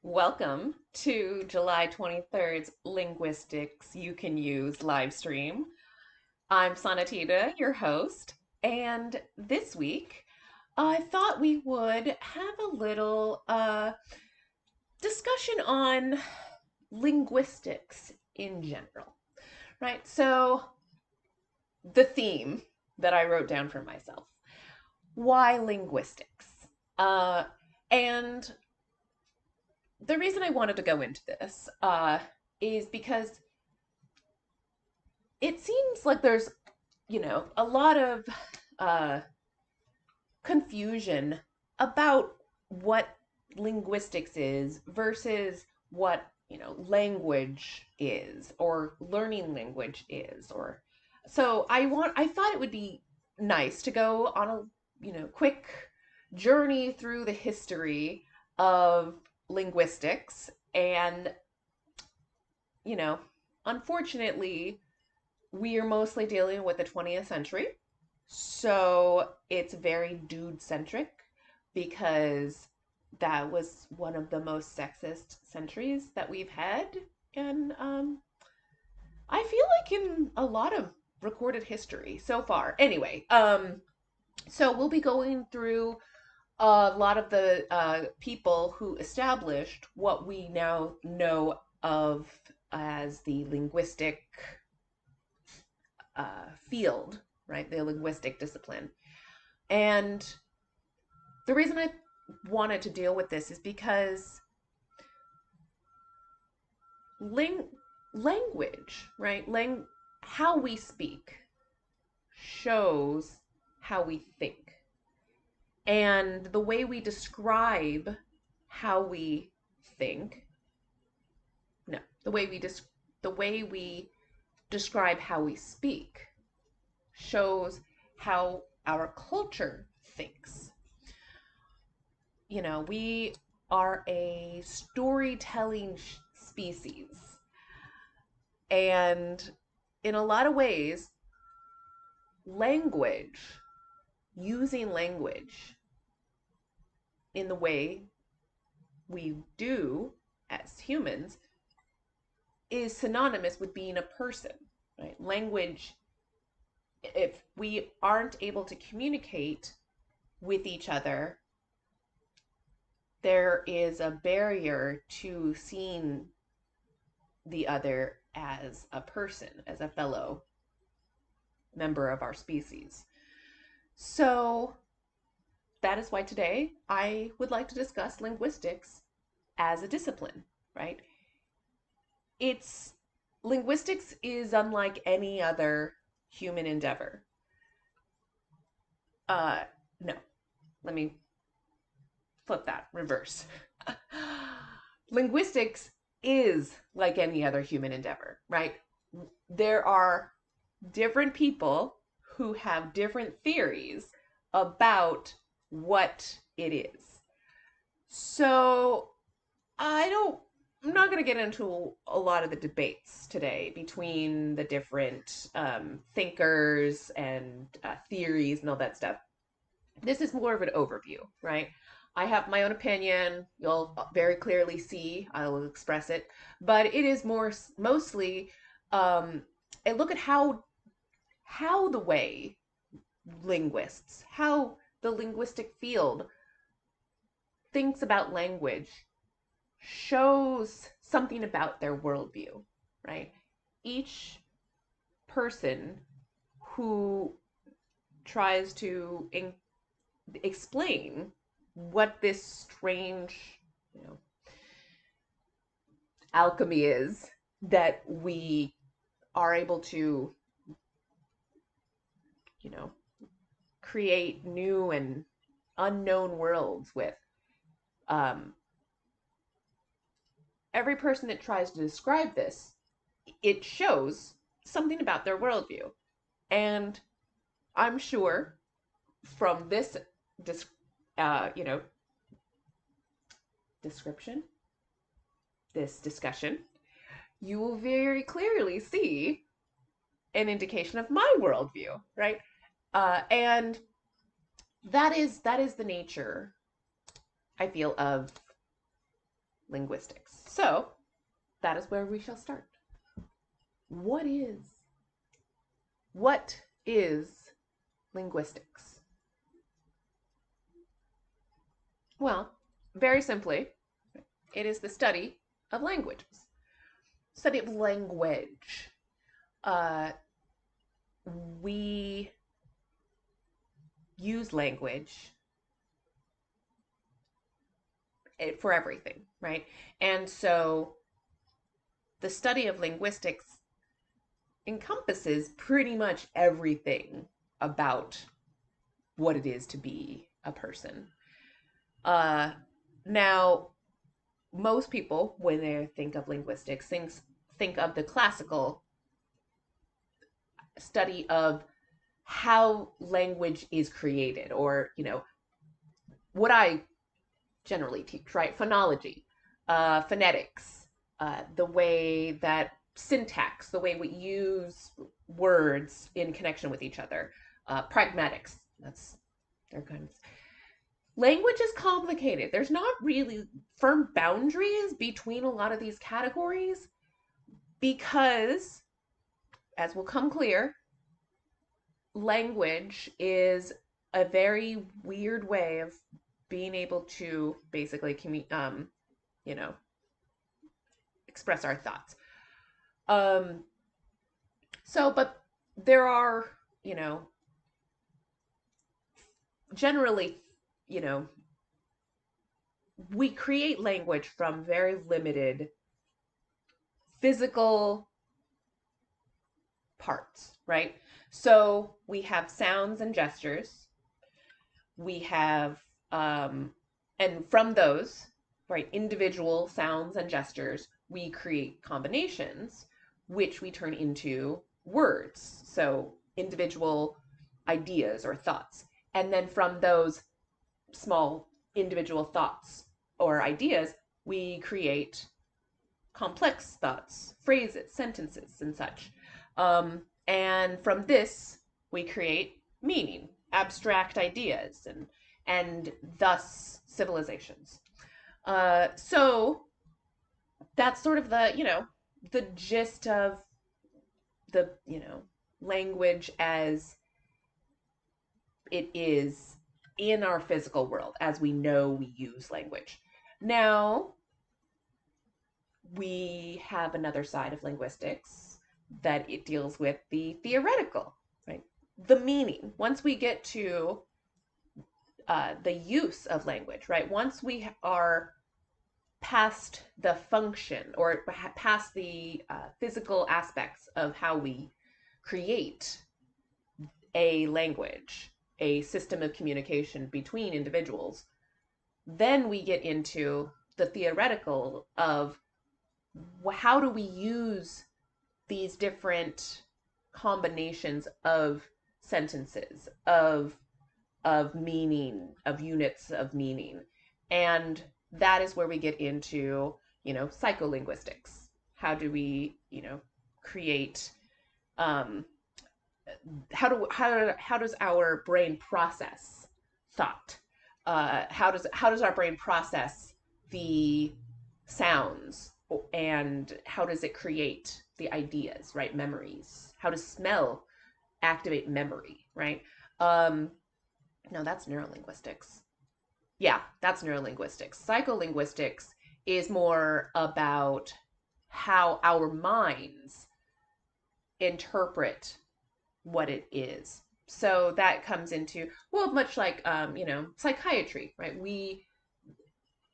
Welcome to July 23rd's Linguistics You Can Use live stream. I'm Sanatita, your host, and this week I thought we would have a little discussion on linguistics in general, right? So, the theme that I wrote down for myself, why linguistics? Uh, and the reason I wanted to go into this is because it seems like there's, a lot of uh, confusion about what linguistics is versus what, language is or learning language is. Or so I thought it would be nice to go on a, quick journey through the history of linguistics and, you know, unfortunately, we are mostly dealing with the 20th century. So it's very dude centric because that was one of the most sexist centuries that we've had. And I feel like in a lot of recorded history so far. Anyway, so we'll be going through a lot of the people who established what we now know of as the linguistic field, right? The linguistic discipline. And the reason I wanted to deal with this is because ling- language, right? How we speak shows how we think. And the way we describe how we think, no, the way we describe how we speak shows how our culture thinks. We are a storytelling species. And in a lot of ways, language, using language in the way we do as humans, is synonymous with being a person, right? Language, if we aren't able to communicate with each other, there is a barrier to seeing the other as a person, as a fellow member of our species. So that is why today I would like to discuss linguistics as a discipline, right? It's Linguistics is unlike any other human endeavor. No, let me flip that, reverse. Linguistics is like any other human endeavor, right? There are different people who have different theories about what it is. So I don't, I'm not going to get into a lot of the debates today between the different thinkers and theories and all that stuff. This is more of an overview, right? I have my own opinion. You'll very clearly see. I will express it, but it is mostly um, a look at how the way linguists, how the linguistic field thinks about language shows something about their worldview, right? Each person who tries to explain what this strange, you know, alchemy is that we are able to, you know, create new and unknown worlds with. Um, every person that tries to describe this, it shows something about their worldview. And I'm sure from this, dis- you know, description, this discussion, you will very clearly see an indication of my worldview, right? And that is the nature, I feel, of linguistics. So that is where we shall start. What is linguistics? Well, very simply, it is the study of languages. Study of language. We use language for everything, right? And so the study of linguistics encompasses pretty much everything about what it is to be a person. Now, most people, when they think of linguistics, think of the classical study of how language is created, or, what I generally teach, right? Phonology, phonetics, the way that syntax, the way we use words in connection with each other, pragmatics, that's their kind of. Language is complicated. There's not really firm boundaries between a lot of these categories because, as will come clear, language is a very weird way of being able to basically express our thoughts. But there are, generally, we create language from very limited physical parts, right? So we have sounds and gestures. We have, and from those, right, individual sounds and gestures, we create combinations, which we turn into words. So individual ideas or thoughts. And then from those small individual thoughts or ideas, we create complex thoughts, phrases, sentences, and such. And from this, we create meaning, abstract ideas, and thus civilizations. So that's sort of the gist of the, language as it is in our physical world, as we know we use language. Now, we have another side of linguistics that it deals with the theoretical, right? The meaning. Once we get to the use of language, right? Once we are past the function or past the physical aspects of how we create a language, a system of communication between individuals, then we get into the theoretical of how do we use these different combinations of sentences, of meaning, of units of meaning. And that is where we get into, psycholinguistics. How do we, create, how does our brain process thought? How does our brain process the sounds, and how does it create the ideas, right? Memories. How does smell activate memory, right? No, that's neurolinguistics. Yeah, that's neurolinguistics. Psycholinguistics is more about how our minds interpret what it is. So that comes into, well, much like, psychiatry, right?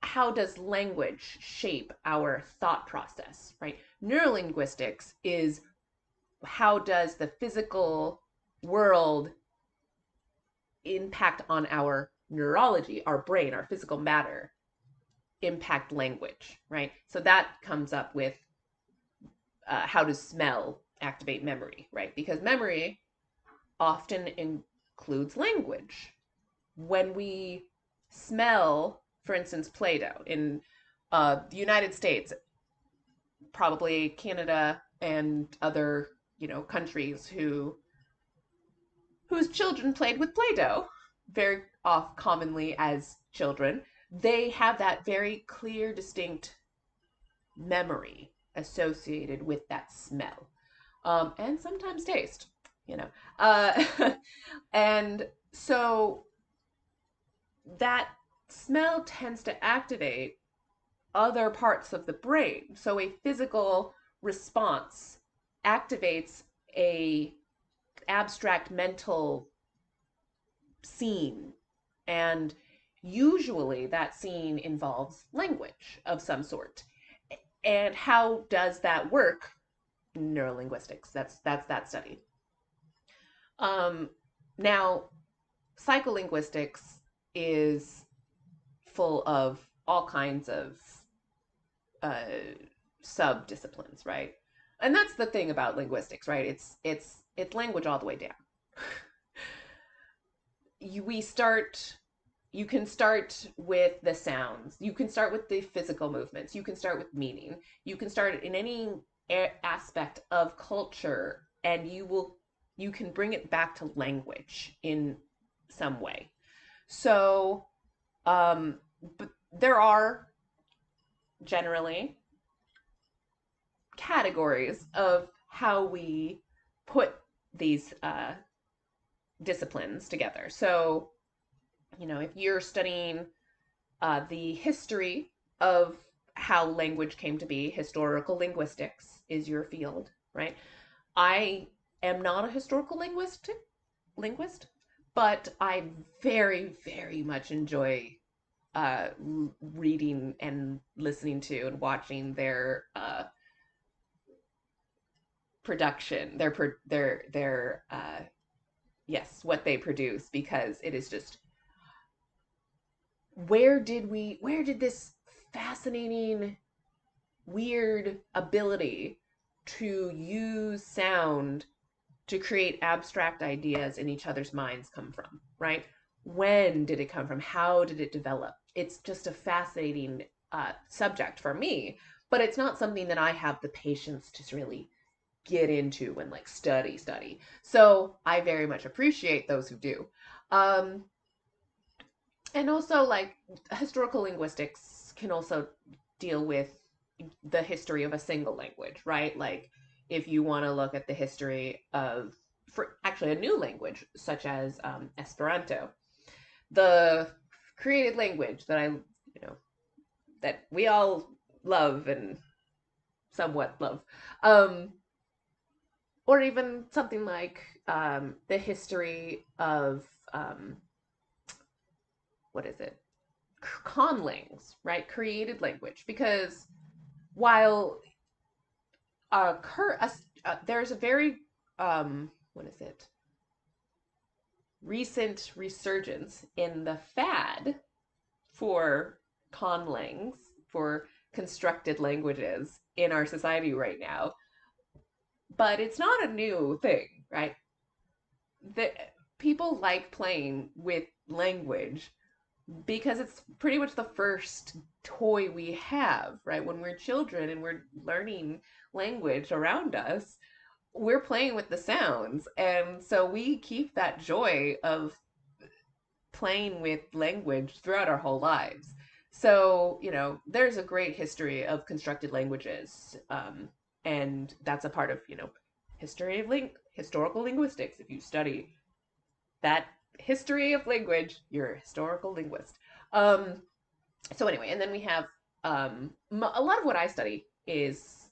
How does language shape our thought process, right? Neurolinguistics is how does the physical world impact on our neurology, our brain, our physical matter, impact language, right? So that comes up with how does smell activate memory, right? Because memory often includes language. When we smell, for instance, Play-Doh in the United States, probably Canada and other, countries whose children played with Play-Doh very commonly as children, they have that very clear, distinct memory associated with that smell, and sometimes taste, you know. Uh, and so that smell tends to activate other parts of the brain. So a physical response activates a abstract mental scene, and usually that scene involves language of some sort. And how does that work? Neurolinguistics. That's that study. Um, Now, psycholinguistics is full of all kinds of uh, sub disciplines, right? And that's the thing about linguistics, right? It's language all the way down. We start you can start with the sounds, you can start with the physical movements, you can start with meaning, you can start in any aspect of culture, and you can bring it back to language in some way. So but there are generally categories of how we put these disciplines together. So, if you're studying the history of how language came to be, historical linguistics is your field, right? I am not a historical linguist, but I very, very much enjoy reading and listening to and watching their production, their yes, what they produce, because it is just, where did this fascinating, weird ability to use sound to create abstract ideas in each other's minds come from, right? When did it come from? How did it develop? It's just a fascinating subject for me, but it's not something that I have the patience to really get into and like study. So I very much appreciate those who do. Um, and also, like, historical linguistics can also deal with the history of a single language, right? Like, if you want to look at the history of, for actually a new language such as Esperanto, the created language that we all love and somewhat love, um, or even something like the history of what is it? Conlangs, right? Created language, because while there's a very what is it? Recent resurgence in the fad for conlangs, for constructed languages in our society right now, but it's not a new thing, right? The people like playing with language because it's pretty much the first toy we have, right? When we're children and we're learning language around us, we're playing with the sounds. And so we keep that joy of playing with language throughout our whole lives. So, there's a great history of constructed languages. And that's a part of, historical linguistics. If you study that history of language, you're a historical linguist. Um, so anyway, and then we have a lot of what I study is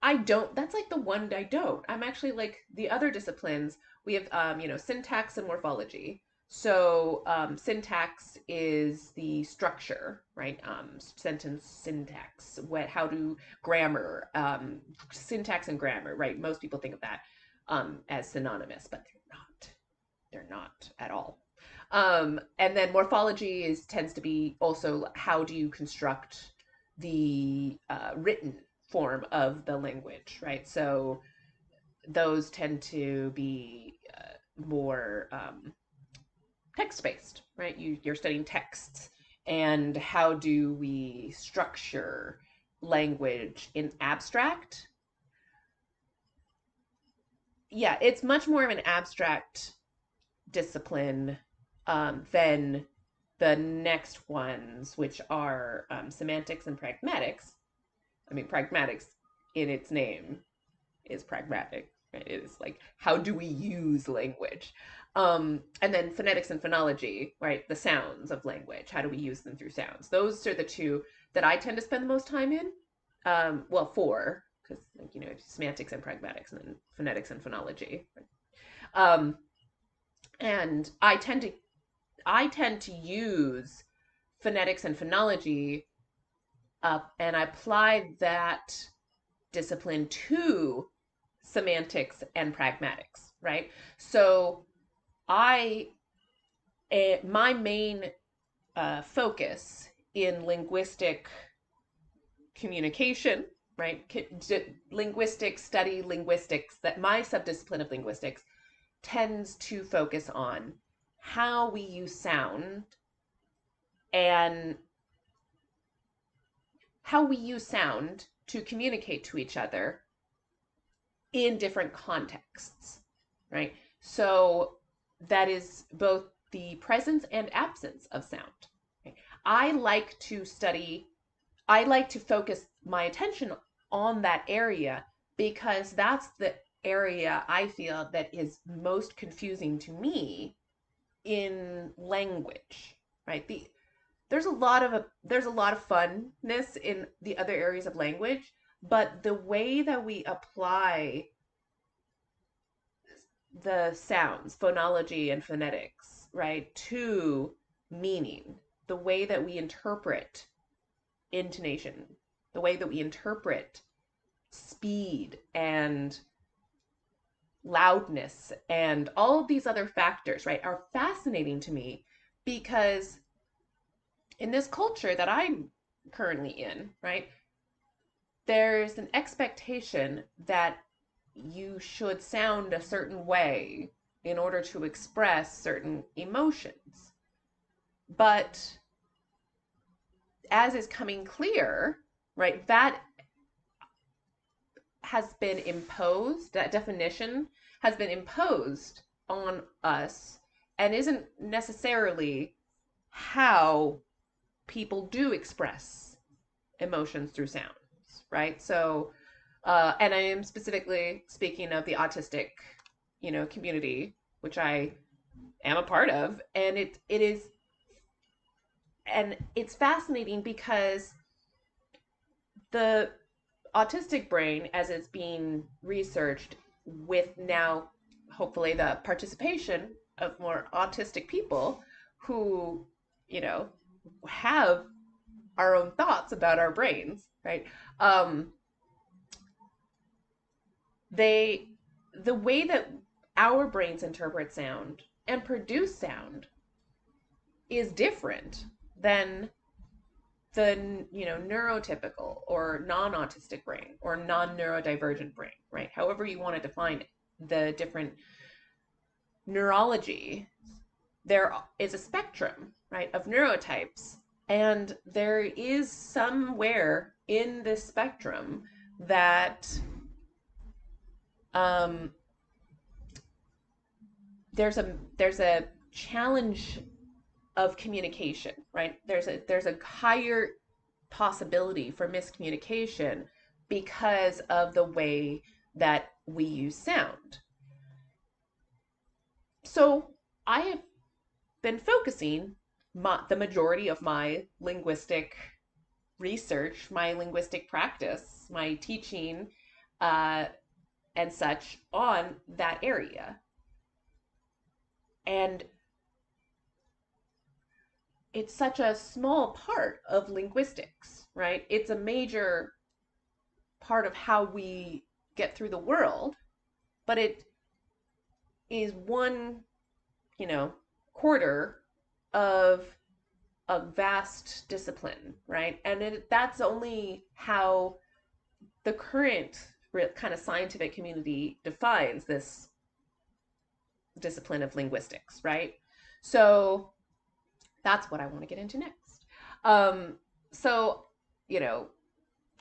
I don't. That's like the one I don't. I'm actually like the other disciplines. We have, syntax and morphology. So syntax is the structure, right? Sentence syntax. How do grammar, syntax and grammar, right? Most people think of that as synonymous, but they're not. They're not at all. And then morphology tends to be also how do you construct the written form of the language, right? So those tend to be more text based, right? You're studying texts, and how do we structure language in abstract? Yeah, it's much more of an abstract discipline than the next ones, which are semantics and pragmatics. I mean, pragmatics in its name is pragmatic. Right? It is like, how do we use language? And then phonetics and phonology, right? The sounds of language. How do we use them through sounds? Those are the two that I tend to spend the most time in. Well, four, because like, you know, semantics and pragmatics, and then phonetics and phonology. Um, and I tend to use phonetics and phonology and I apply that discipline to semantics and pragmatics, right? So I my main focus in linguistic communication, right? Linguistics, study linguistics, that my subdiscipline of linguistics tends to focus on how we use sound and how we use sound to communicate to each other in different contexts, right? So that is both the presence and absence of sound. Right? I like to study, I like to focus my attention on that area because that's the area I feel that is most confusing to me in language, right? There's a lot of funness in the other areas of language, but the way that we apply the sounds, phonology and phonetics, right, to meaning, the way that we interpret intonation, the way that we interpret speed and loudness and all of these other factors, right, are fascinating to me because in this culture that I'm currently in, right, there's an expectation that you should sound a certain way in order to express certain emotions. But as is coming clear, right, that has been imposed, that definition has been imposed on us and isn't necessarily how people do express emotions through sounds, right? So, and I am specifically speaking of the autistic, you know, community, which I am a part of, and it's fascinating because the autistic brain, as it's being researched with now hopefully the participation of more autistic people who, you know, have our own thoughts about our brains, right? Um, they, the way that our brains interpret sound and produce sound is different than the, you know, neurotypical or non-autistic brain or non-neurodivergent brain, right? However you want to define it, the different neurology, there is a spectrum, right, of neurotypes, and there is somewhere in this spectrum that um, there's a challenge of communication, right? There's a higher possibility for miscommunication because of the way that we use sound. So I have been focusing the majority of my linguistic research, my linguistic practice, my teaching, uh, and such on that area. And it's such a small part of linguistics, right? It's a major part of how we get through the world, but it is one, you know, quarter of a vast discipline, right? And that's only how the current kind of scientific community defines this discipline of linguistics, right? So that's what I want to get into next. So, you know,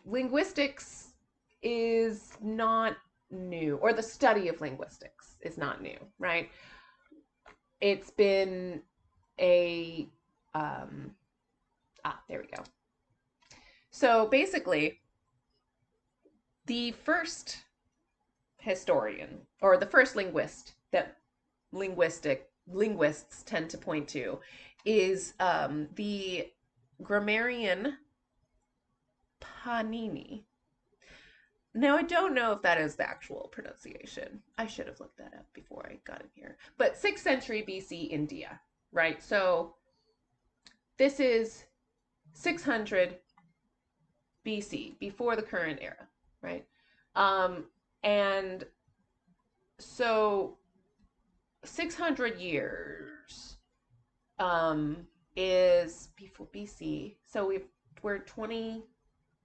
linguistics is not new, or the study of linguistics is not new, right? It's been a There we go. So basically, the first historian or the first linguist that linguists tend to point to is the grammarian Panini. Now, I don't know if that is the actual pronunciation. I should have looked that up before I got in here. But 6th century BC India, right? So this is 600 BC, before the current era, right? And so 600 years is before BC. So we're 20,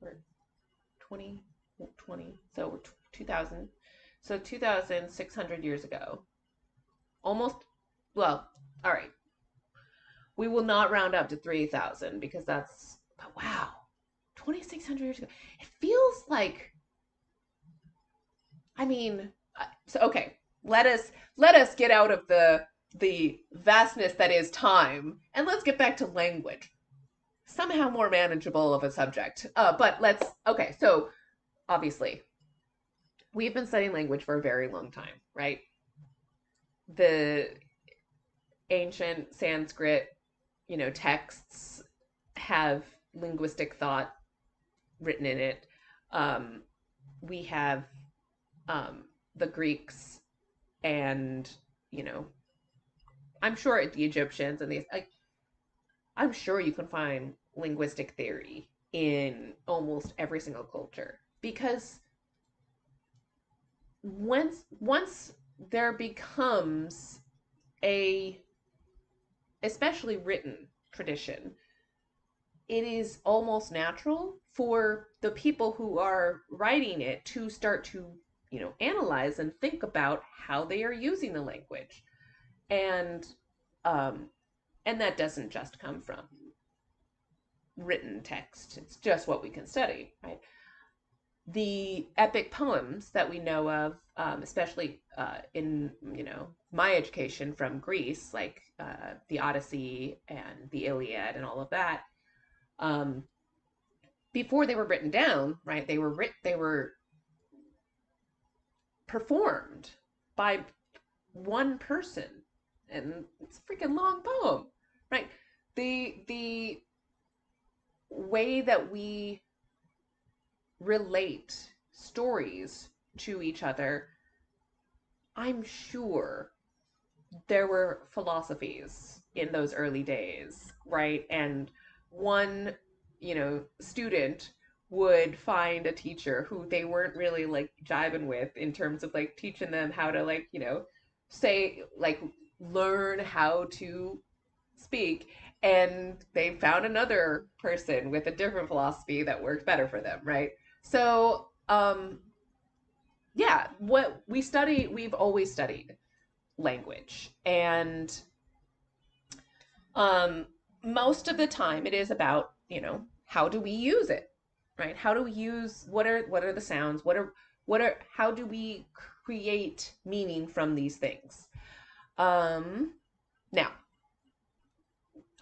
we're 20, 20, so we're 2000. So 2,600 years ago. Almost, well, all right. We will not round up to 3,000 because that's, but wow, 2,600 years ago. It feels like, I mean, so okay, let us get out of the vastness that is time and let's get back to language. Somehow more manageable of a subject. But okay, so obviously, we've been studying language for a very long time, right? The ancient Sanskrit, texts have linguistic thought written in it. We have the Greeks and, I'm sure the Egyptians and I'm sure you can find linguistic theory in almost every single culture because once there becomes a especially written tradition, it is almost natural for the people who are writing it to start to, analyze and think about how they are using the language. And and that doesn't just come from written text. It's just what we can study, right? The epic poems that we know of, especially in my education from Greece, like the Odyssey and the Iliad and all of that, before they were written down, right? They were performed by one person, and it's a freaking long poem, right? The way that we relate stories to each other, I'm sure there were philosophies in those early days, right? And one, student would find a teacher who they weren't really like jiving with in terms of like teaching them how to like, say like learn how to speak, and they found another person with a different philosophy that worked better for them, right? So, yeah, we've always studied language. And most of the time it is about, how do we use it, right? How do we use, what are the sounds? How do we create meaning from these things? Now,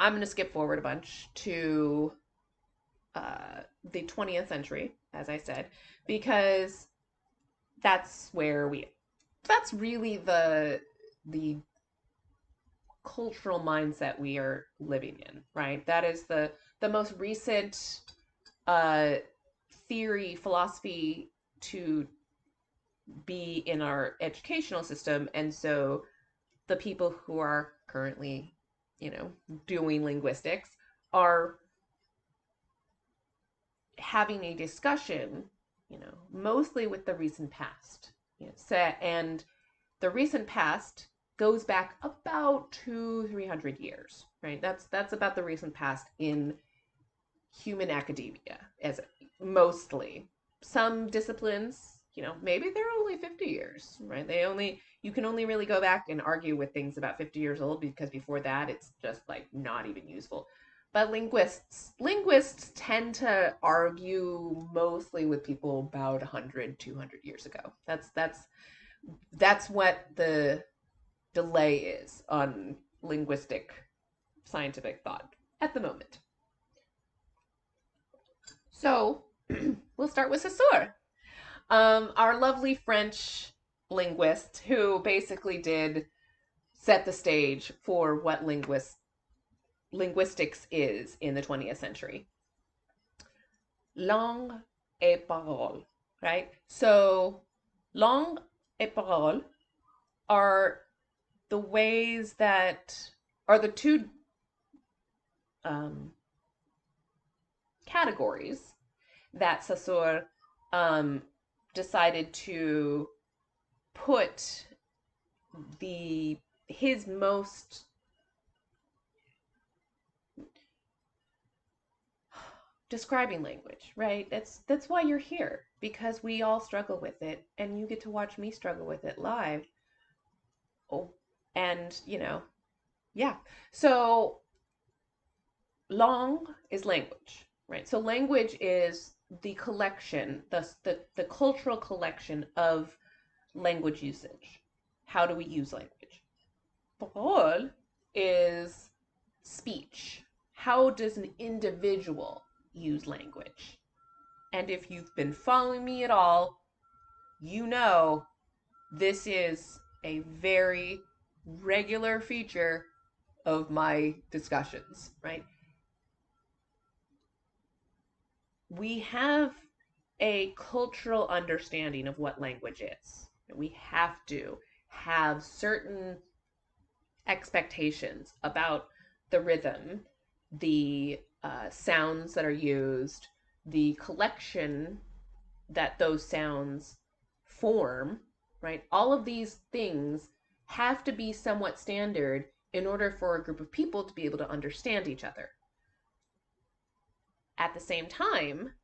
I'm going to skip forward a bunch to the 20th century, as I said, because that's really the cultural mindset we are living in, right? That is the most recent philosophy to be in our educational system. And so the people who are currently, doing linguistics are having a discussion, mostly with the recent past. And the recent past goes back about 200-300 years, right? That's about the recent past in human academia, as mostly. Some disciplines, maybe they're only 50 years, right? You can only really go back and argue with things about 50 years old because before that it's just like not even useful. But linguists tend to argue mostly with people about 100, 200 years ago. That's what the delay is on linguistic scientific thought. at the moment. So we'll start with Sassure, our lovely French linguist who basically did set the stage for what linguistics is in the 20th century. Langue et parole, right? So langue et parole are the ways that are the two categories that Sassure decided to put his most describing language, right? That's why you're here, because we all struggle with it, and you get to watch me struggle with it live. Oh, and yeah. So langue is language, right? So language is the collection, the cultural collection of language usage. How do we use language? Parole is speech. How does an individual use language? And if you've been following me at all, you know this is a very regular feature of my discussions, right? We have a cultural understanding of what language is. We have to have certain expectations about the rhythm, the sounds that are used, the collection that those sounds form, right? All of these things have to be somewhat standard in order for a group of people to be able to understand each other. At the same time,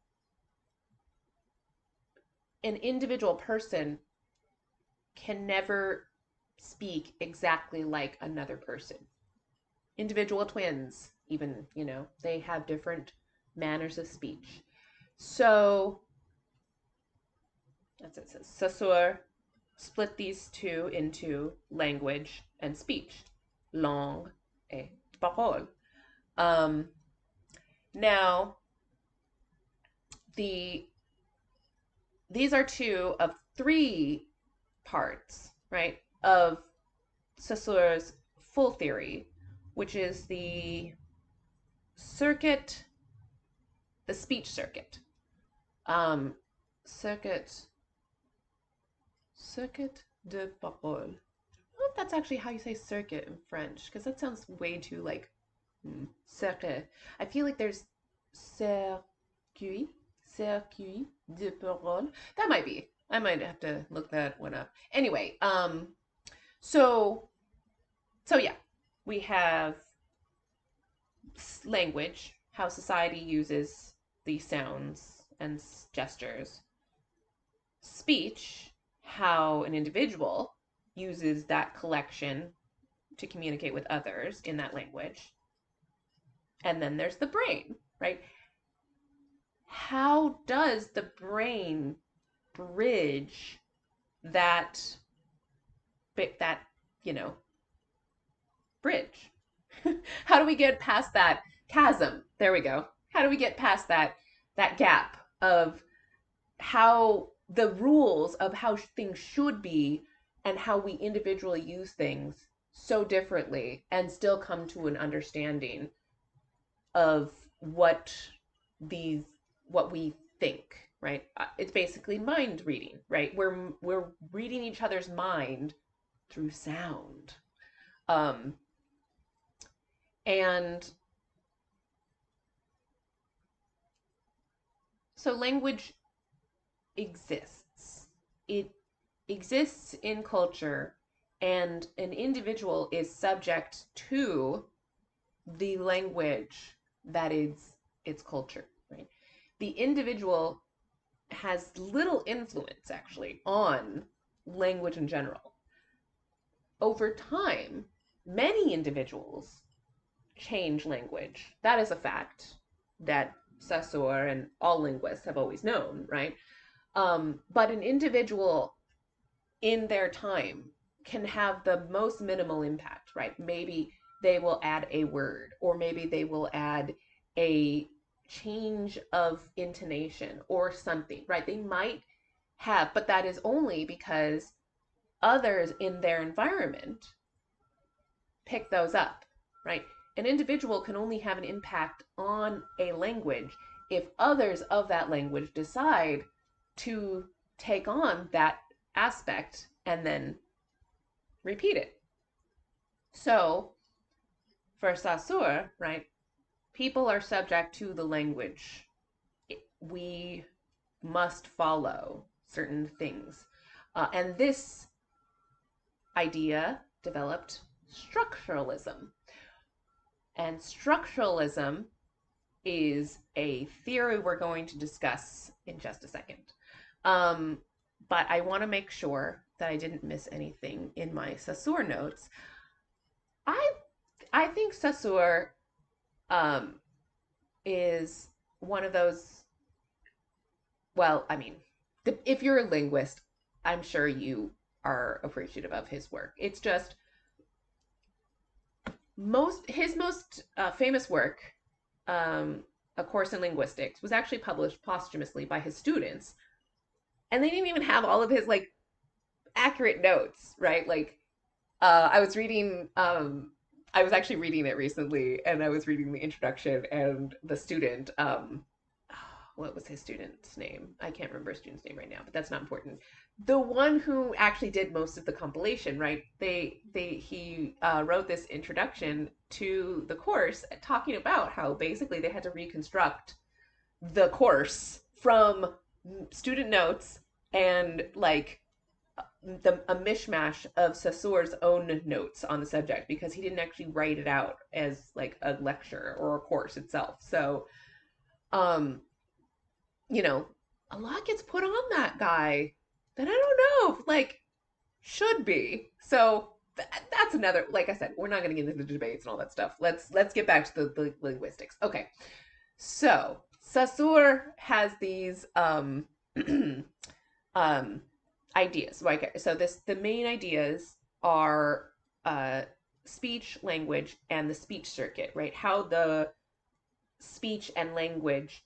an individual person can never speak exactly like another person. Individual twins, even, they have different manners of speech. So that's it. Sassure split these two into language and speech. Langue et parole. Now, these are two of three parts, right, of Sassure's full theory, which is the speech circuit. Circuit de parole. I don't know if that's actually how you say circuit in French, because that sounds way too like circuit. I feel like there's circuit de parole. That might be. I might have to look that one up. Anyway, so yeah, we have language, how society uses these sounds and gestures. Speech, how an individual uses that collection to communicate with others in that language. And then there's the brain, right? How does the brain bridge that bridge? How do we get past that chasm? There we go. How do we get past that gap of how the rules of how things should be and how we individually use things so differently and still come to an understanding of what we think, right? It's basically mind reading, right? We're reading each other's mind through sound. And so language exists. It exists in culture, and an individual is subject to the language that is its culture, right? The individual has little influence actually on language in general. Over time, many individuals change language. That is a fact that Sassure and all linguists have always known, right? But an individual in their time can have the most minimal impact, right? Maybe they will add a word, or maybe they will add a change of intonation or something, right? They might have, but that is only because others in their environment pick those up, right? An individual can only have an impact on a language if others of that language decide to take on that aspect and then repeat it. So, for Sassure, right, people are subject to the language. We must follow certain things. And this idea developed structuralism. And structuralism is a theory we're going to discuss in just a second. But I want to make sure that I didn't miss anything in my Sassure notes. I I think Sassure um, is one of those. Well, I mean, if you're a linguist, I'm sure you are appreciative of his work. It's just most famous work, um, A Course in Linguistics, was actually published posthumously by his students, and they didn't even have all of his like accurate notes, right? Like, I was reading, I was actually reading it recently, and I was reading the introduction, and the student, what was his student's name? I can't remember his student's name right now, but that's not important. The one who actually did most of the compilation, right? He wrote this introduction to the course, talking about how basically they had to reconstruct the course from student notes and like a mishmash of Sassure's own notes on the subject, because he didn't actually write it out as like a lecture or a course itself. So, um, you know, a lot gets put on that guy that I don't know if like should be. So that's another. Like I said, we're not going to get into the debates and all that stuff. Let's get back to the linguistics. Okay, so Saussure has these um, ideas. Like, so the main ideas are speech, language, and the speech circuit. Right, how the speech and language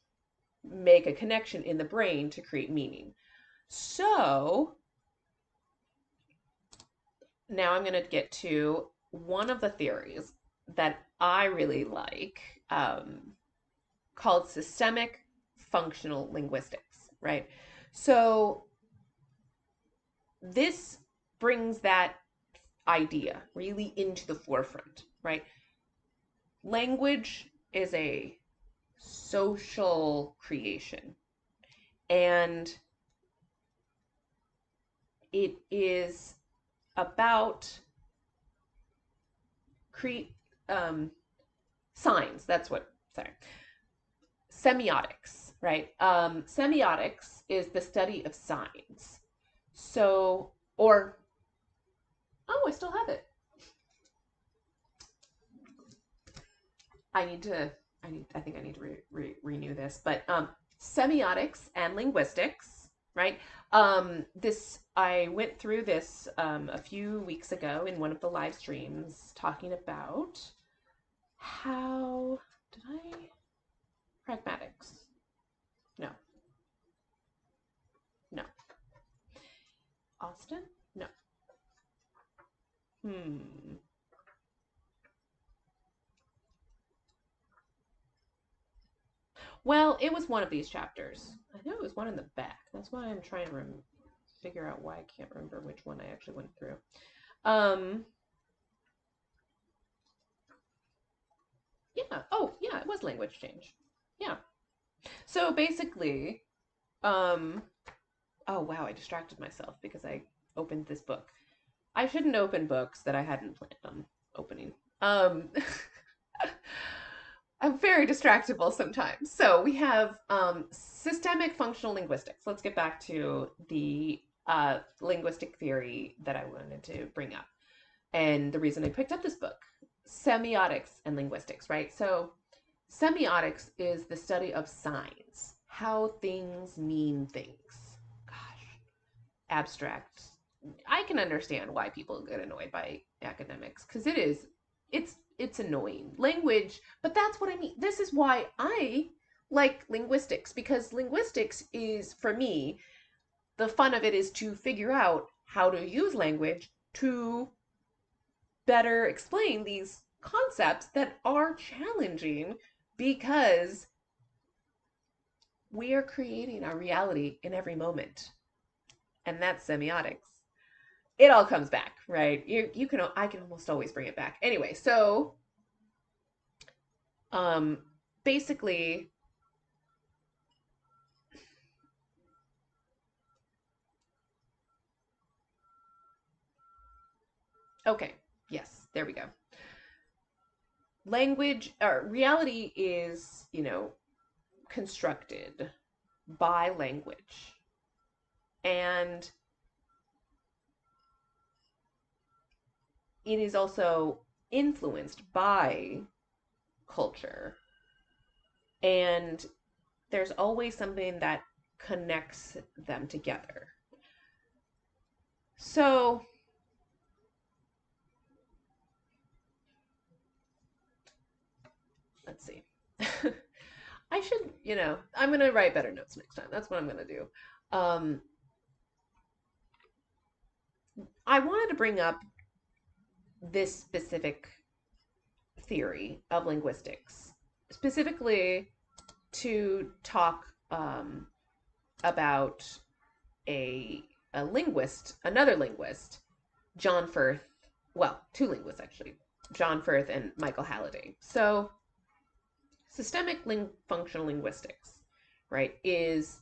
make a connection in the brain to create meaning. So now I'm going to get to one of the theories that I really like, called systemic functional linguistics, right? So this brings that idea really into the forefront, right? Language is a social creation, and it is about create signs. That's what. Sorry, semiotics, right? Semiotics is the study of signs. So, or oh, I still have it. I think I need to renew this, but semiotics and linguistics, right? This I went through this a few weeks ago in one of the live streams, talking about how did I pragmatics? No, no. Austin? No. Hmm. Well, it was one of these chapters. I know it was one in the back. That's why I'm trying to figure out why I can't remember which one I actually went through. Yeah. Oh, yeah, it was language change. Yeah. So basically, oh wow, I distracted myself because I opened this book. I shouldn't open books that I hadn't planned on opening. I'm very distractible sometimes. So we have systemic functional linguistics. Let's get back to the linguistic theory that I wanted to bring up, and the reason I picked up this book, semiotics and linguistics, right? So semiotics is the study of signs, how things mean things. Gosh, abstract. I can understand why people get annoyed by academics, because it is it's annoying. Language, but that's what I mean. This is why I like linguistics, because linguistics is, for me, the fun of it is to figure out how to use language to better explain these concepts that are challenging, because we are creating our reality in every moment. And that's semiotics. It all comes back, right? You can I can almost always bring it back. Anyway, so um basically, okay, yes, there we go. Language or reality is, constructed by language. And it is also influenced by culture. And there's always something that connects them together. So, let's see. I should, I'm going to write better notes next time. That's what I'm going to do. Um, I wanted to bring up this specific theory of linguistics, specifically to talk about a linguist, another linguist, John Firth. Well, two linguists actually, John Firth and Michael Halliday. So, systemic functional linguistics, right, is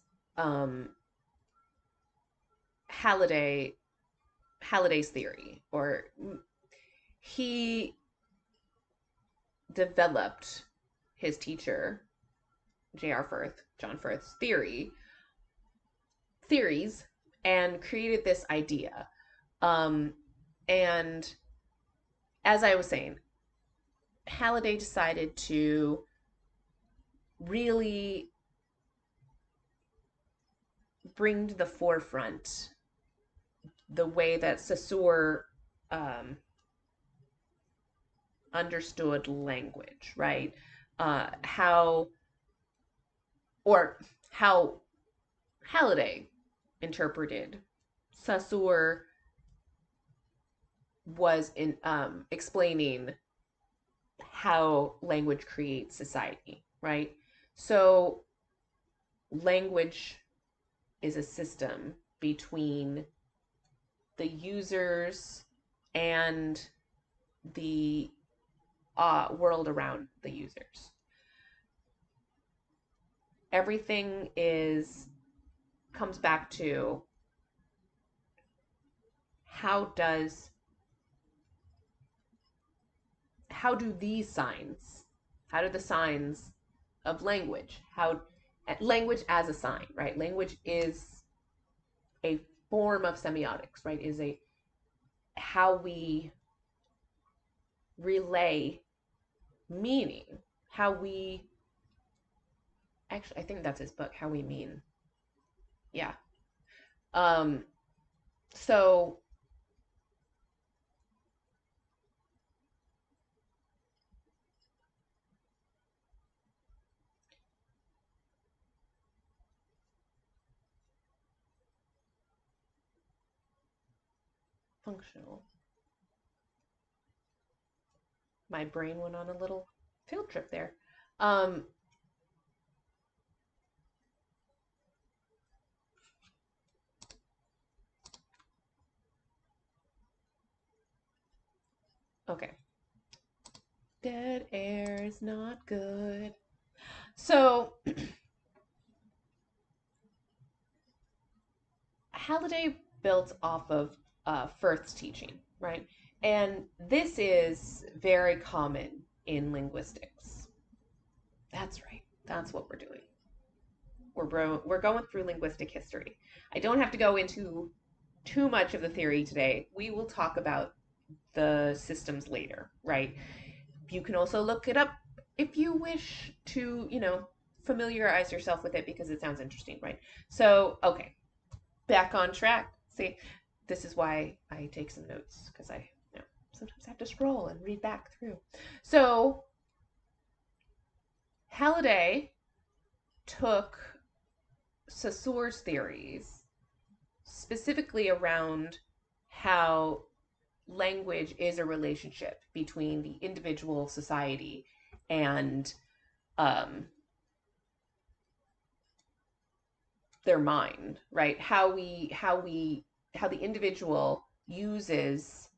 Halliday's theory, or he developed his teacher, J.R. Firth, John Firth's theories, and created this idea. And as I was saying, Halliday decided to really bring to the forefront the way that Sassure understood language, right? How Halliday interpreted Sassure was in explaining how language creates society, right? So language is a system between the users and the world around the users. Everything comes back to how do the signs of language as a sign, right? Language is a form of semiotics, right? Is a how we relay meaning, how we actually, I think that's his book, How We Mean. Yeah. Um so functional. My brain went on a little field trip there. Um okay. Dead air is not good. So Halliday built off of Firth's teaching, right? And this is very common in linguistics. That's right. That's what we're doing. We're going through linguistic history. I don't have to go into too much of the theory today. We will talk about the systems later, right? You can also look it up if you wish to, familiarize yourself with it, because it sounds interesting, right? So, okay, back on track. See, this is why I take some notes, because I sometimes I have to scroll and read back through. So Halliday took Sassure's theories specifically around how language is a relationship between the individual, society, and um, their mind, right? How the individual uses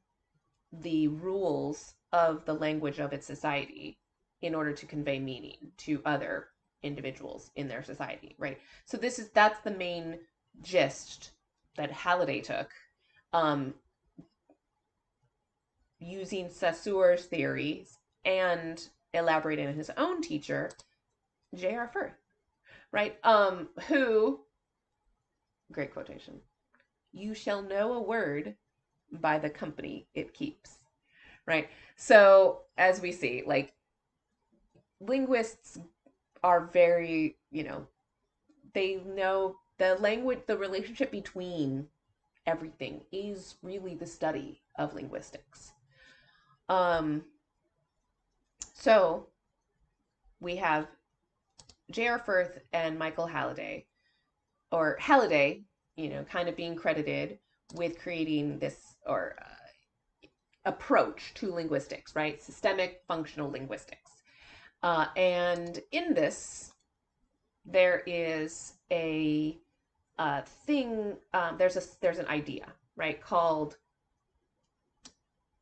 the rules of the language of its society in order to convey meaning to other individuals in their society, right? So that's the main gist that Halliday took, um, using Sassoure's theories and elaborating on his own teacher, J.R. Firth, right? Who, great quotation, you shall know a word by the company it keeps, right? So as we see, like, linguists are very, they know the language, the relationship between everything is really the study of linguistics. So we have J.R. Firth and Michael Halliday, or Halliday, kind of being credited with creating this, or approach to linguistics, right? Systemic functional linguistics. And in this, there is a thing, there's an idea, right, called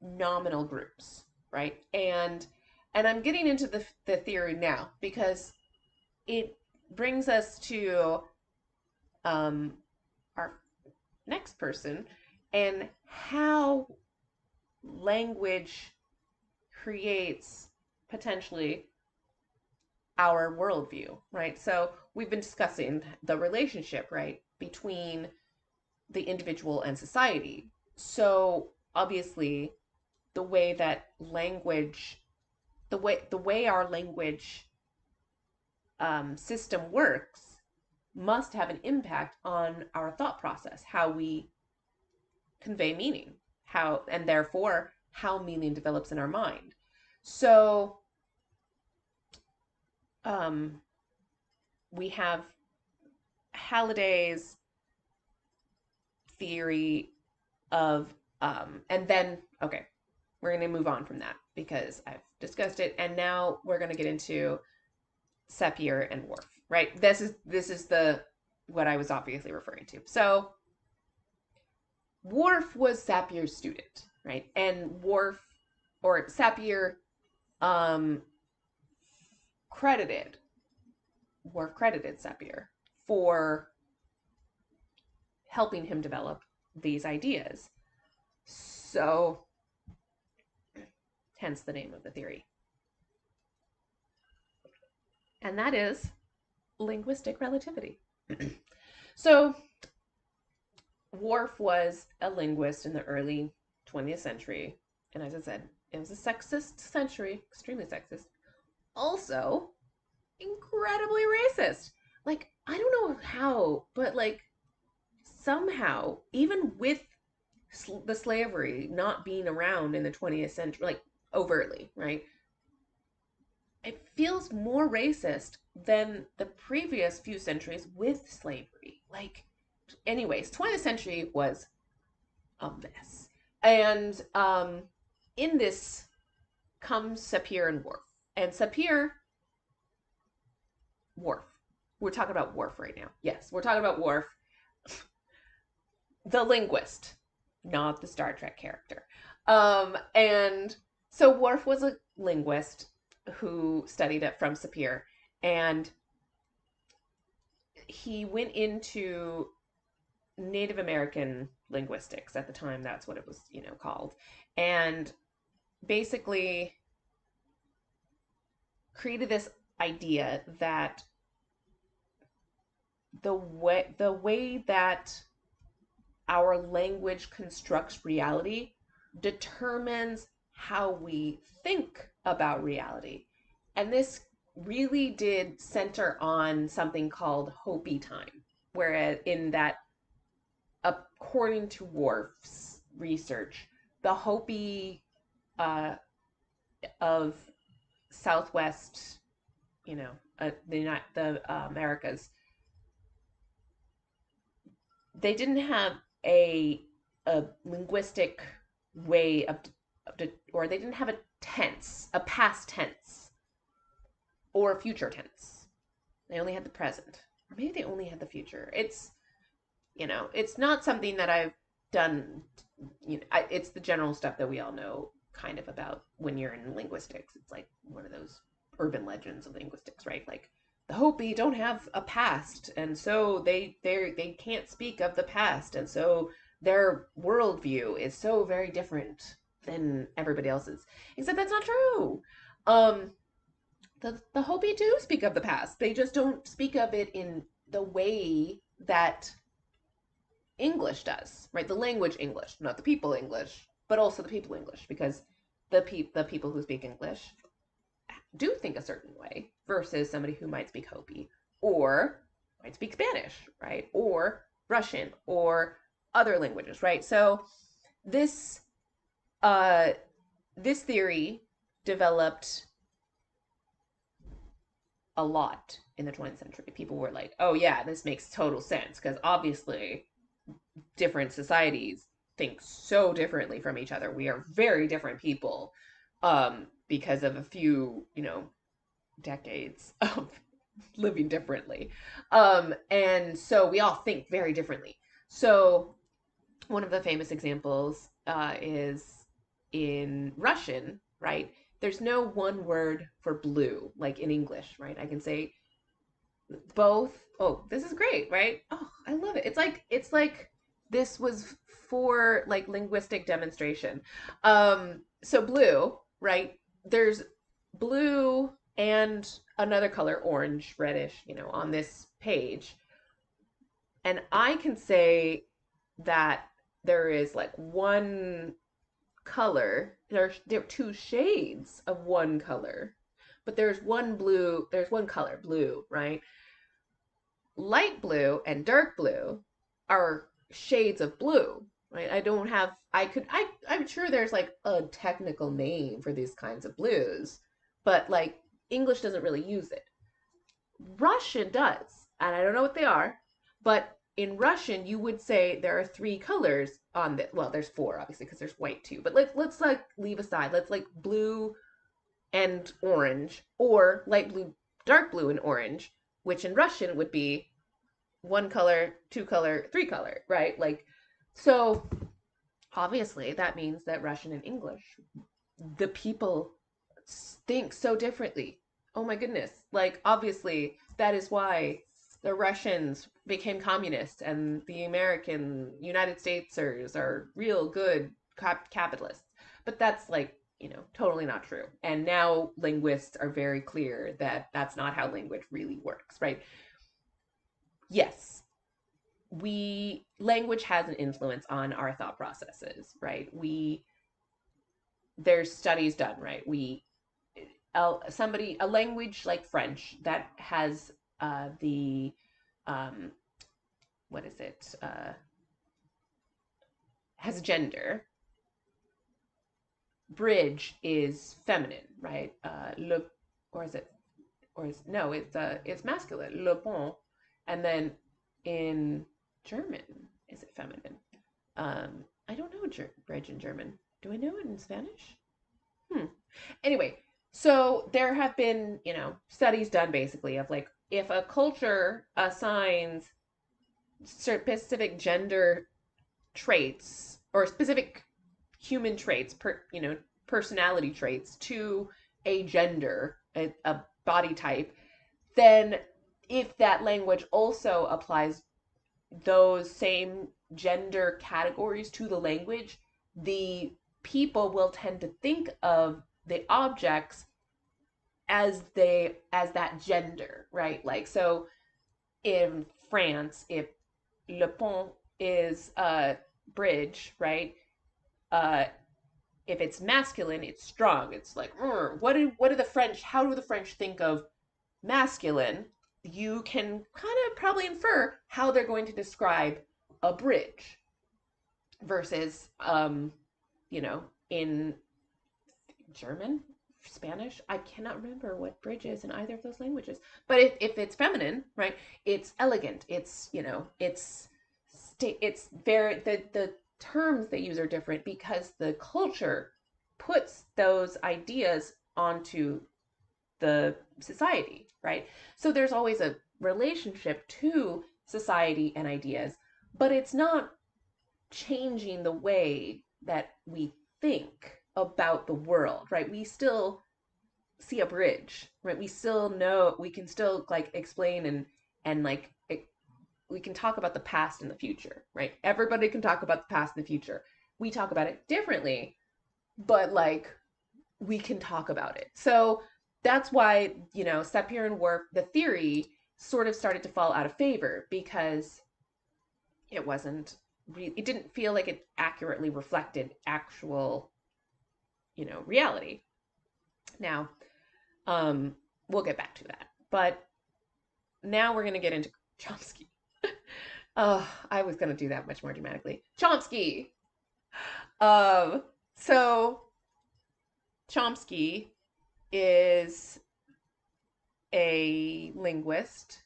nominal groups, right? And I'm getting into the theory now because it brings us to our next person and how language creates potentially our worldview, right? So we've been discussing the relationship, right, between the individual and society. So obviously, the way that language, the way our language system works, must have an impact on our thought process, how we convey meaning, and therefore how meaning develops in our mind. So we have Halliday's theory of, and then, okay, we're going to move on from that because I've discussed it. And now we're going to get into Sapir and Whorf, right? This is what I was obviously referring to. So Whorf was Sapir's student, right? And Whorf, or Sapir, credited Sapir for helping him develop these ideas. So, hence the name of the theory. And that is linguistic relativity. So, Whorf was a linguist in the early 20th century. And as I said, it was a sexist century, extremely sexist. Also, incredibly racist. Like, I don't know how, but like, somehow, even with the slavery not being around in the 20th century, like overtly, right? It feels more racist than the previous few centuries with slavery. Like, anyways, 20th century was a mess. And in this comes Sapir and Whorf. And Sapir, Whorf. We're talking about Whorf right now. Yes, we're talking about Whorf, the linguist, not the Star Trek character. And so Whorf was a linguist who studied it from Sapir, and he went into Native American linguistics at the time. That's what it was, called, and basically created this idea that the way that our language constructs reality determines how we think about reality. And this really did center on something called Hopi Time, where in that, according to Whorf's research, the Hopi uh, of Southwest, the Americas, they didn't have a linguistic way or they didn't have a tense, a past tense or a future tense. They only had the present, or maybe they only had the future. It's not something that I've done. It's the general stuff that we all know kind of about when you're in linguistics. It's like one of those urban legends of linguistics, right? Like the Hopi don't have a past, and so they can't speak of the past, and so their worldview is so very different than everybody else's. Except that's not true. Um, the Hopi do speak of the past. They just don't speak of it in the way that English does, right? The language English, not the people English, but also the people English, because the people who speak English do think a certain way versus somebody who might speak Hopi or might speak Spanish, right? Or Russian or other languages, right? So this uh this theory developed a lot in the 20th century. People were like, "Oh yeah, this makes total sense because obviously different societies think so differently from each other. We are very different people because of a few, decades of living differently. And so we all think very differently. So one of the famous examples is in Russian, right? There's no one word for blue like in English, right? I can say both. Oh, this is great, right? Oh, I love it. It's like this was for like linguistic demonstration. So blue, right? There's blue and another color, orange, reddish, on this page. And I can say that there is like one color. There are two shades of one color, but there's one color, blue, right? Light blue and dark blue are shades of blue, right? I don't have, I could, I'm sure there's like a technical name for these kinds of blues, but like English doesn't really use it. Russian does, and I don't know what they are, but in Russian you would say there are three colors on the, well, there's four obviously because there's white too, but let's like leave aside, let's like blue and orange, or light blue, dark blue and orange, which in Russian would be one color, two color, three color, right? Like, so obviously that means that Russian and English, the people think so differently. Oh my goodness. Like, obviously, that is why the Russians became communists and the American United Statesers are real good capitalists. But that's like, totally not true. And now linguists are very clear that that's not how language really works, right? Yes, language has an influence on our thought processes, right? There's studies done, right? A language like French that has the um what is it has gender. Bridge is feminine, right? Le or is it or is no, it's masculine, le pont. And then in German, is it feminine? I don't know bridge in German. Do I know it in Spanish? Anyway, so there have been, studies done basically of like if a culture assigns specific gender traits or specific human traits, personality traits to a gender, a body type, then if that language also applies those same gender categories to the language, the people will tend to think of the objects as that gender, right? Like, so in France, if le pont is a bridge, right? Uh, if it's masculine, it's strong. It's like, what do the French? How do the French think of masculine? You can kind of probably infer how they're going to describe a bridge versus, in German, Spanish. I cannot remember what bridge is in either of those languages. But if it's feminine, right, it's elegant. It's, it's very, the terms they use are different because the culture puts those ideas onto the society, right? So there's always a relationship to society and ideas, but it's not changing the way that we think about the world, right? We still see a bridge, right? We still know, we can still like explain and like we can talk about the past and the future, right? Everybody can talk about the past and the future. We talk about it differently, but like we can talk about it. So that's why, Sapir and Whorf, the theory sort of started to fall out of favor because it wasn't it didn't feel like it accurately reflected actual, reality. Now, we'll get back to that. But now we're going to get into Chomsky. Oh, I was going to do that much more dramatically. Chomsky. So Chomsky is a linguist,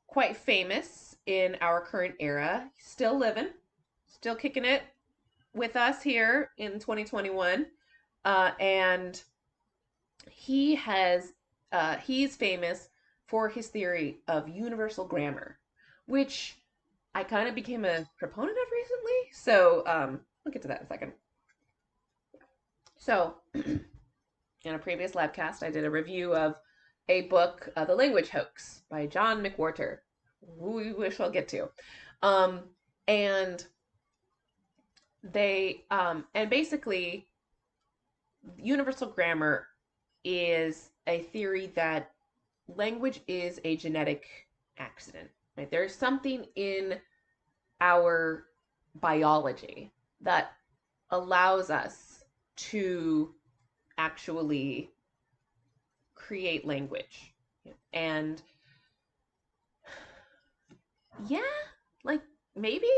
quite famous in our current era, still living, still kicking it with us here in 2021. And he's famous for his theory of universal grammar, which I kind of became a proponent of recently. So we'll get to that in a second. So in a previous labcast, I did a review of a book, The Language Hoax by John McWhorter, who we wish I'll get to. And basically universal grammar is a theory that language is a genetic accident, right? There's something in our biology that allows us to actually create language. And yeah, like maybe,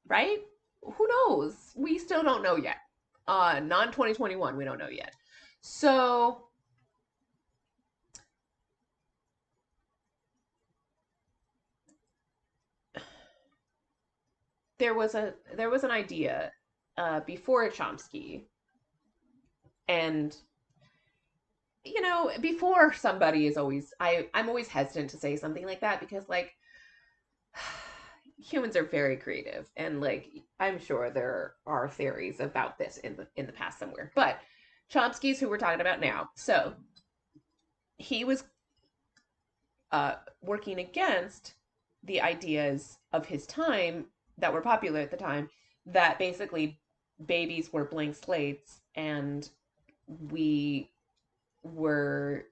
right? Who knows? We still don't know yet. Non 2021, we don't know yet. So there was an idea before Chomsky, and before somebody is always I'm always hesitant to say something like that because like humans are very creative and like I'm sure there are theories about this in the past somewhere. But Chomsky's who we're talking about now. So he was working against the ideas of his time that were popular at the time, that basically babies were blank slates and we were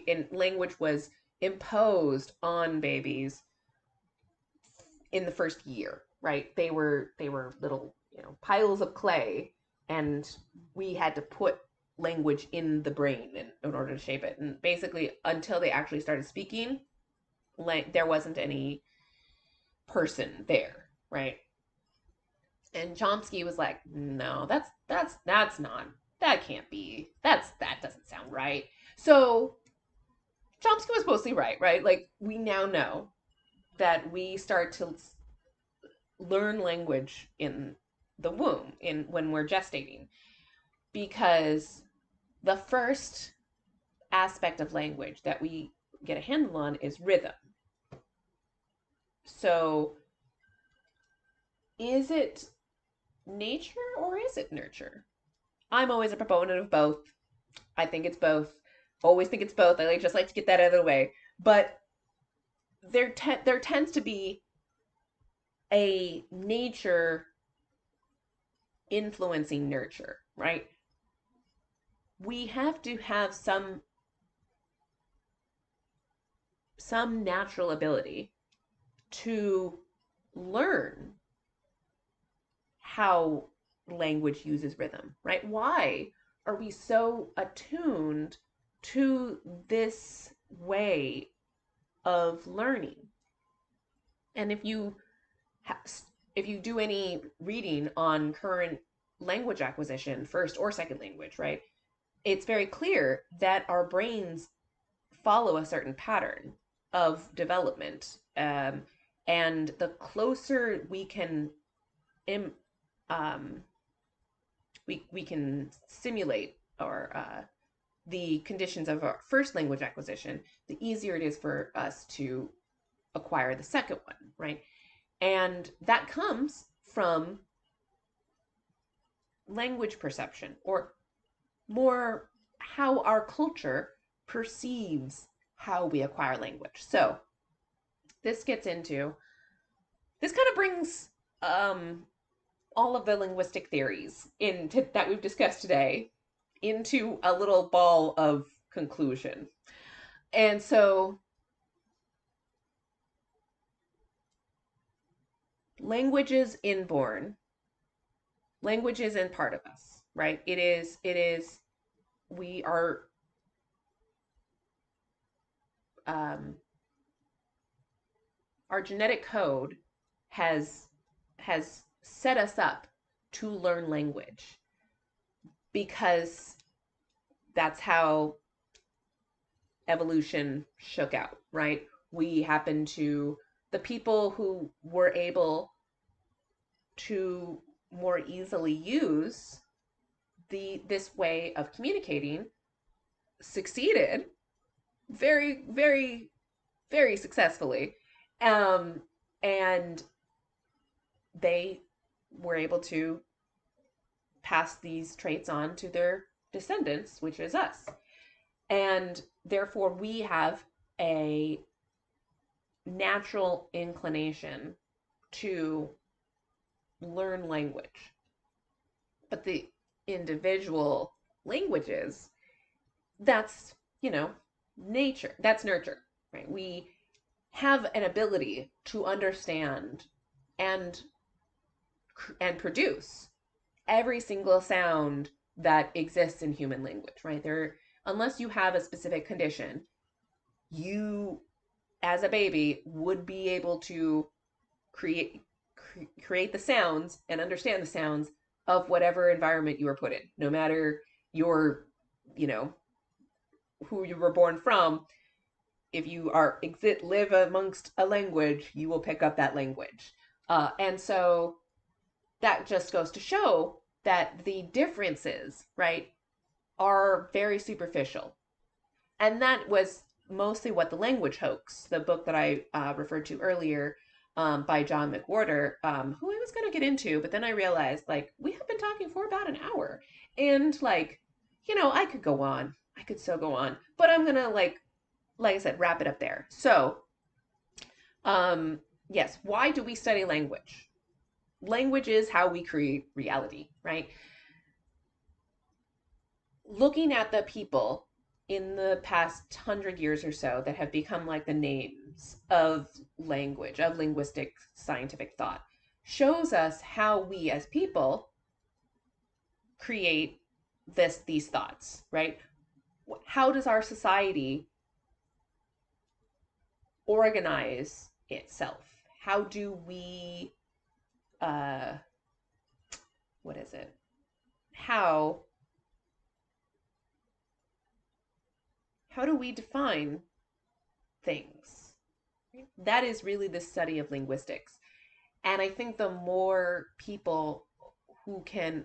and language was imposed on babies in the first year, right? They were little, piles of clay, and we had to put language in the brain in order to shape it. And basically, until they actually started speaking, like there wasn't any person there, right? And Chomsky was like, no, that's not, that can't be, that doesn't sound right. So Chomsky was mostly right, right? Like we now know that we start to learn language in the womb, when we're gestating, because the first aspect of language that we get a handle on is rhythm. So is it nature or is it nurture? I'm always a proponent of both. I think it's both. Always think it's both. I just like to get that out of the way. But there tends to be a nature influencing nurture, right? We have to have some natural ability to learn how language uses rhythm, right? Why are we so attuned to this way of learning? And if you do any reading on current language acquisition, first or second language, right? it's very clear that our brains follow a certain pattern of development. And the closer we can Im, um, we can simulate or the conditions of our first language acquisition, the easier it is for us to acquire the second one, right? And that comes from language perception, or more how our culture perceives how we acquire language. So this gets into, this kind of brings all of the linguistic theories that we've discussed today into a little ball of conclusion. And so language is inborn. Language isn't part of us, right? We are, um, our genetic code has, has set us up to learn language because that's how evolution shook out, right? We happen to, the people who were able to more easily use this way of communicating succeeded very, very, very successfully. Um, and they were able to pass these traits on to their descendants, which is us. And therefore, we have a natural inclination to learn language. But the individual languages, that's, nature, that's nurture, right? We have an ability to understand and and produce every single sound that exists in human language, right? There, unless you have a specific condition, you as a baby would be able to create create the sounds and understand the sounds of whatever environment you were put in, no matter your, you know, who you were born from. If you are live amongst a language, you will pick up that language. And so that just goes to show that the differences, right, are very superficial. And that was mostly what The Language Hoax, the book that I referred to earlier, by John McWhorter, who I was going to get into, but then I realized, like, we have been talking for about an hour. And, like, I could go on. I could so go on. But I'm going to, like I said, wrap it up there. So, um, yes, why do we study language? Language is how we create reality, right? Looking at the people in the past 100 years or so that have become like the names of language, of linguistic scientific thought, shows us how we as people create these thoughts, right? How does our society organize itself? How do we, uh, what is it? How do we define things? That is really the study of linguistics. And I think the more people who can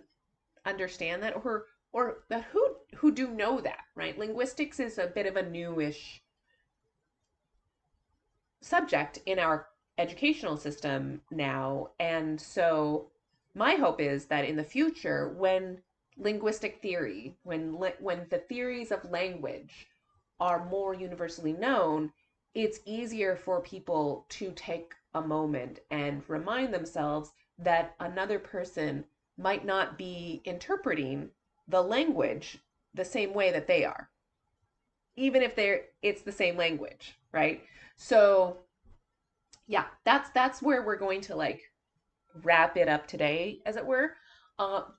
understand that, or that who do know that, right? Linguistics is a bit of a newish subject in our educational system now. And so my hope is that in the future, when linguistic theory, when the theories of language are more universally known, it's easier for people to take a moment and remind themselves that another person might not be interpreting the language the same way that they are, even if it's the same language, right? So yeah, that's where we're going to like wrap it up today, as it were.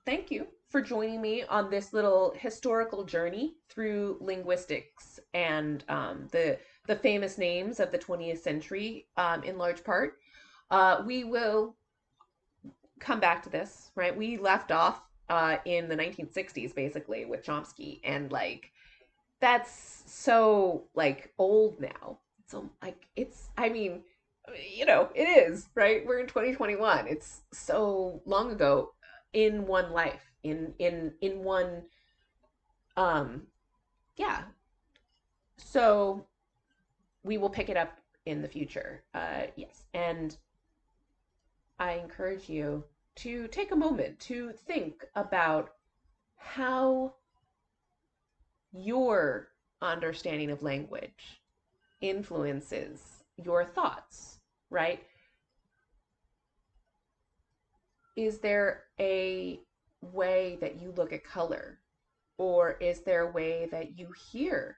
Thank you for joining me on this little historical journey through linguistics and the famous names of the 20th century, in large part. We will come back to this, right? We left off in the 1960s, basically, with Chomsky. And like, that's so like old now. So like, I mean, it is, right? We're in 2021. It's so long ago in one life, in one, um, yeah. So we will pick it up in the future. Yes. And I encourage you to take a moment to think about how your understanding of language influences your thoughts, right? Is there a way that you look at color? Or is there a way that you hear?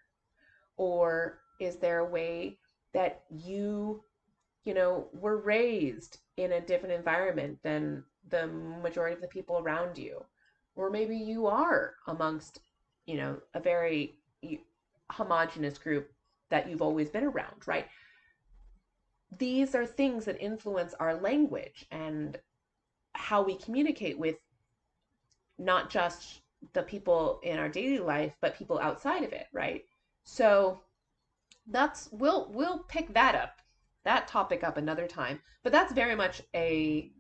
Or is there a way that were raised in a different environment than the majority of the people around you? Or maybe you are amongst, a very homogenous group that you've always been around, right? These are things that influence our language and how we communicate with not just the people in our daily life, but people outside of it, right? So we'll pick that topic up another time. But that's very much a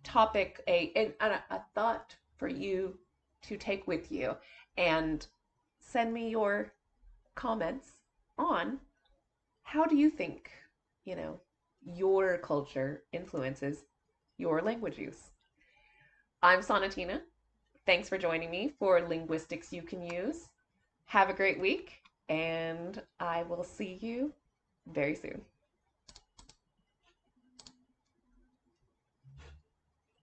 topic, a thought for you to take with you, and send me your comments on how do you think, you know, your culture influences your language use. I'm Sonatina. Thanks for joining me for Linguistics You Can Use. Have a great week, and I will see you very soon.